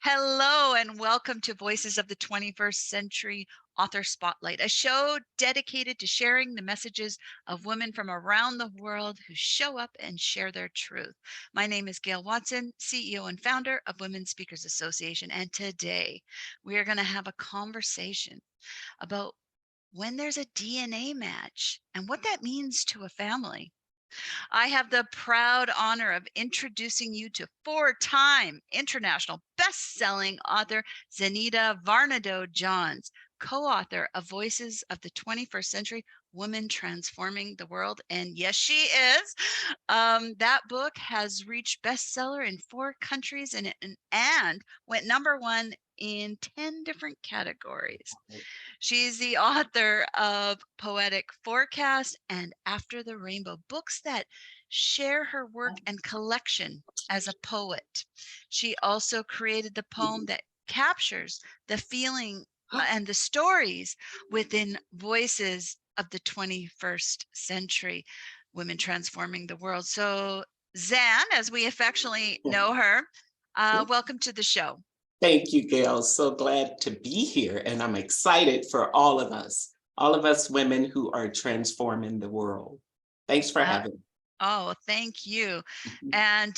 Hello, and welcome to Voices of the 21st Century Author Spotlight, a show dedicated to sharing the messages of women from around the world who show up and share their truth. My name is Gail Watson, CEO and founder of Women Speakers Association, and today we are going to have a conversation about when there's a DNA match and what that means to a family. I have the proud honor of introducing you to four-time international best-selling author Zaneta Varnado Johns, co-author of Voices of the 21st Century Women Transforming the World. And yes, she is. That book has reached bestseller in 4 countries and went #1 in 10 different categories. She's the author of Poetic Forecast and After the Rainbow, books that share her work and collection as a poet. She also created the poem that captures the feeling and the stories within Voices of the 21st Century, Women Transforming the World. So Zan, as we affectionately know her, welcome to the show. Thank you, Gail. So glad to be here. And I'm excited for all of us women who are transforming the world. Thanks for Uh, having me. oh, thank you. And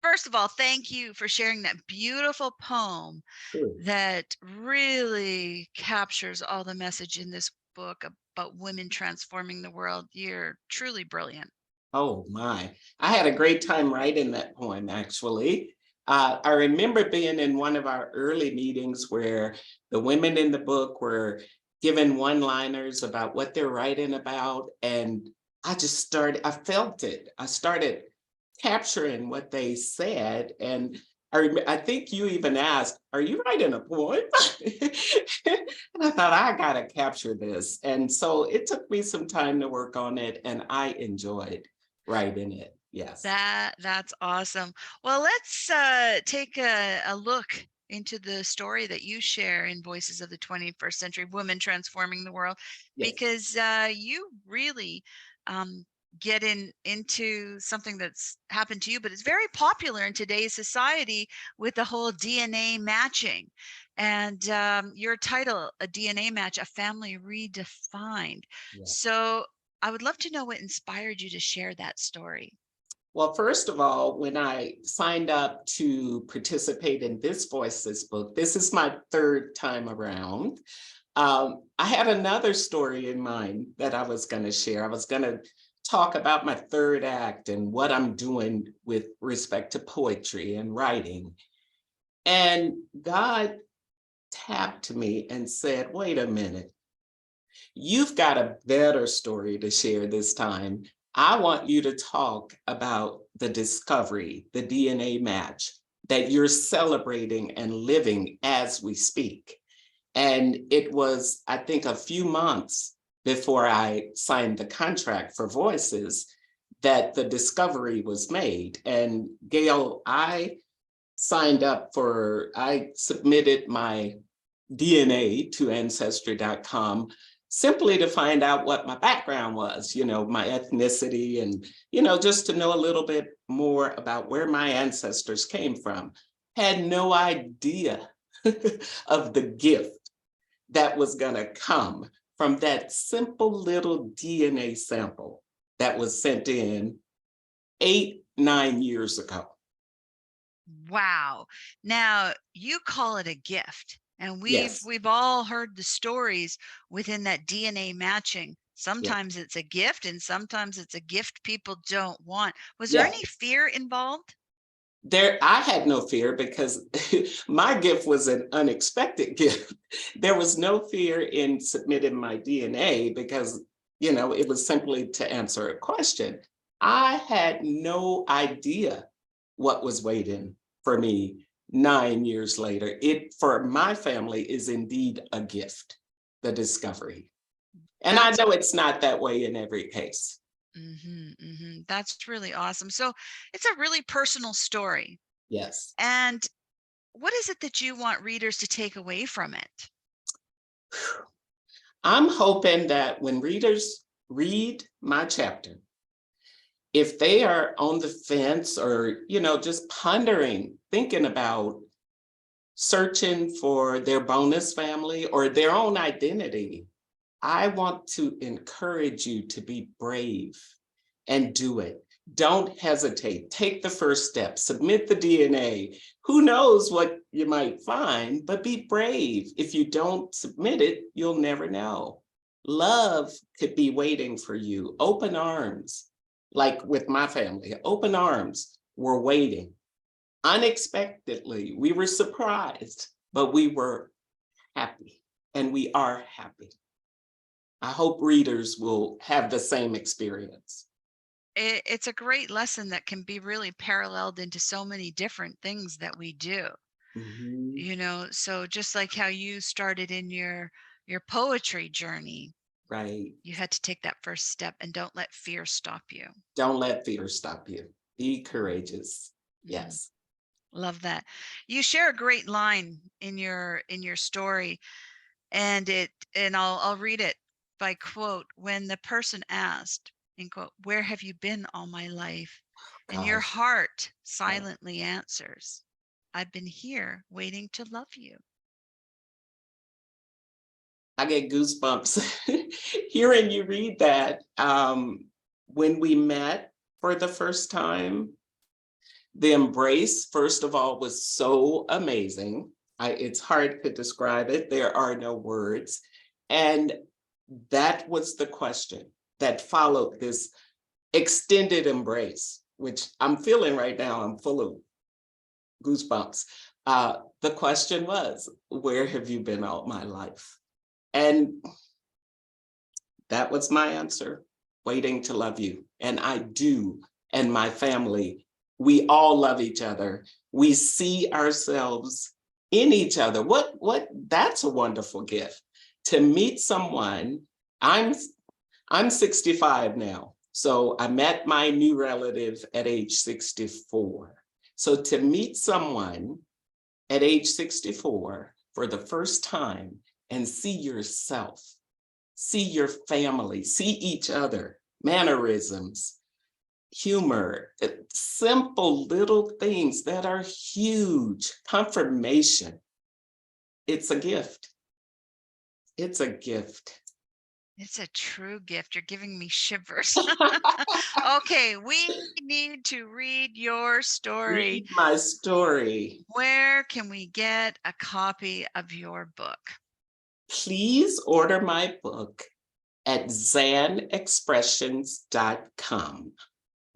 first of all, thank you for sharing that beautiful poem Sure. that really captures all the message in this book about women transforming the world. You're truly brilliant. Oh my. I had a great time writing that poem, actually. I remember being in one of our early meetings where the women in the book were given one-liners about what they're writing about. And I felt it. I started capturing what they said. And I think you even asked, are you writing a poem? And I thought, I gotta capture this. And so it took me some time to work on it, and I enjoyed writing it. Yes. That's awesome. Well, let's take a look into the story that you share in Voices of the 21st Century Women Transforming the World, Yes. because you really um, get into something that's happened to you, but it's very popular in today's society with the whole DNA matching. And your title, A DNA Match, A Family Redefined. Yeah. So I would love to know what inspired you to share that story. Well, first of all, when I signed up to participate in this Voices book, this is my third time around. I had another story in mind that I was going to share. I was going to talk about my third act and what I'm doing with respect to poetry and writing. And God tapped me and said, wait a minute, you've got a better story to share this time. I want you to talk about the discovery, the DNA match that you're celebrating and living as we speak. And it was, I think, a few months before I signed the contract for Voices that the discovery was made. And Gail, I submitted my DNA to Ancestry.com simply to find out what my background was, my ethnicity, and, just to know a little bit more about where my ancestors came from. Had no idea of the gift that was going to come from that simple little DNA sample that was sent in 9 years ago. Wow. Now, you call it a gift, and we've Yes. we've all heard the stories within that DNA matching. Yeah. Sometimes it's a gift and sometimes it's a gift people don't want. Was there Yeah. any fear involved? I had no fear because my gift was an unexpected gift. There was no fear in submitting my DNA because, it was simply to answer a question. I had no idea what was waiting for me 9 years later. It, for my family, is indeed a gift, the discovery. And I That's know it's not that way in every case. that's really awesome. So it's a really personal story. Yes. And what is it that you want readers to take away from it? I'm hoping that when readers read my chapter, if they are on the fence or, just pondering, thinking about searching for their bonus family or their own identity, I want to encourage you to be brave and do it. Don't hesitate. Take the first step, submit the DNA. Who knows what you might find, but be brave. If you don't submit it, you'll never know. Love could be waiting for you. Open arms, like with my family, open arms were waiting. Unexpectedly, we were surprised, but we were happy, and we are happy. I hope readers will have the same experience. It's a great lesson that can be really paralleled into so many different things that we do. Mhm. So just like how you started in your poetry journey, Right. you had to take that first step, and don't let fear stop you. Don't let fear stop you. Be courageous. Mhm. Yes. Love that. You share a great line in your story, and I'll read it by quote. When the person asked, in quote, "Where have you been all my life?" and your Gosh. heart Yeah. silently answers, "I've been here waiting to love you." I get goosebumps hearing you read that. When we met for the first time, the embrace, first of all, was so amazing. It's hard to describe it. There are no words. And that was the question that followed this extended embrace, which I'm feeling right now. I'm full of goosebumps. The question was, where have you been all my life? And that was my answer, waiting to love you. And I do, and my family, we all love each other. We see ourselves in each other. That's a wonderful gift. To meet someone, I'm I'm 65 now. So I met my new relative at age 64. So to meet someone at age 64 for the first time and see yourself, see your family, see each other, mannerisms, humor, simple little things that are huge, confirmation. It's a gift. It's a gift. It's a true gift. You're giving me shivers. Okay, we need to read your story. Read my story. Where can we get a copy of your book? Please order my book at zanexpressions.com.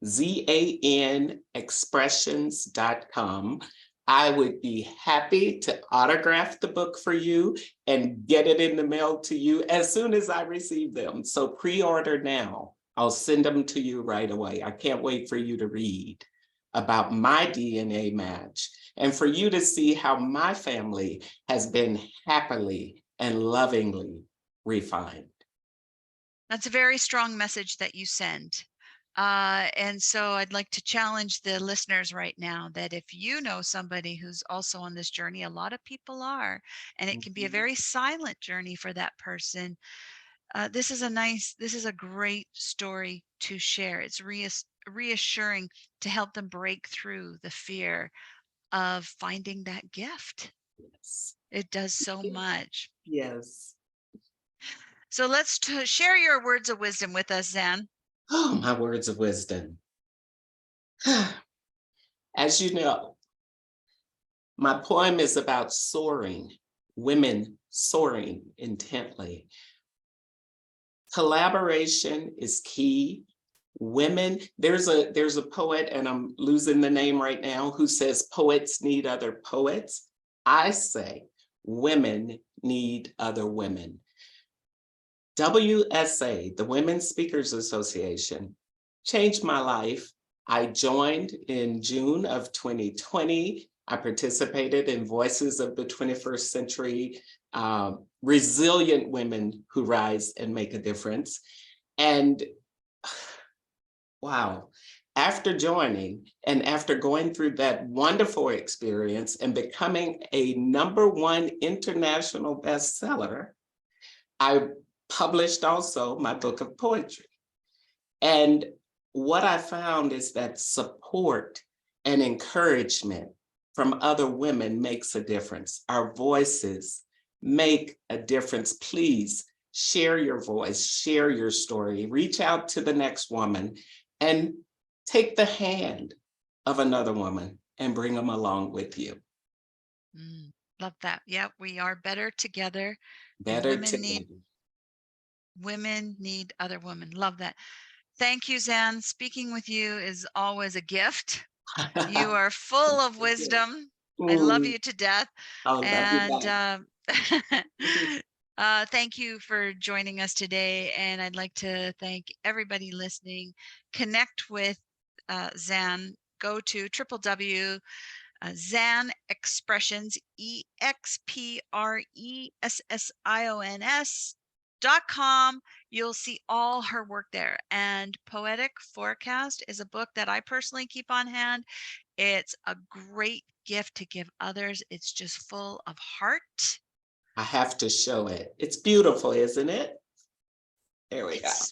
zanexpressions.com. I would be happy to autograph the book for you and get it in the mail to you as soon as I receive them. So pre-order now. I'll send them to you right away. I can't wait for you to read about my DNA match and for you to see how my family has been happily and lovingly refined. That's a very strong message that you send. And so I'd like to challenge the listeners right now that if you know somebody who's also on this journey, a lot of people are, and it can be a Mhm. very silent journey for that person. This is a great story to share. It's reassuring to help them break through the fear of finding that gift. Yes. It does so much. Yes. So let's share your words of wisdom with us, Zan. Oh, my words of wisdom. As you know, my poem is about soaring, women soaring intently. Collaboration is key. Women, there's a poet, and I'm losing the name right now, who says poets need other poets. I say women need other women. WSA, the Women's Speakers Association, changed my life. I joined in June of 2020. I participated in Voices of the 21st Century, resilient women who rise and make a difference. And wow, after joining and after going through that wonderful experience and becoming a #1 international bestseller, I published also my book of poetry. And what I found is that support and encouragement from other women makes a difference. Our voices make a difference. Please share your voice, share your story, reach out to the next woman and take the hand of another woman and bring them along with you. Mm, love that. Yeah, we are better together, and Better together. women need other women. Love that. Thank you, Zan. Speaking with you is always a gift. You are full of wisdom. I love Mm, you to death. I love you And back. thank you for joining us today. And I'd like to thank everybody listening. Connect with Zan. Go to www. Zan Expressions, EXPRESSIONS.com. You'll see all her work there. And Poetic Forecast is a book that I personally keep on hand. It's a great gift to give others. It's just full of heart. I have to show it. It's beautiful, isn't it? There we go. It's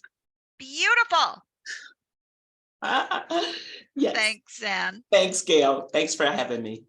beautiful. Yes. Thanks, Zan. Thanks, Gail. Thanks for having me.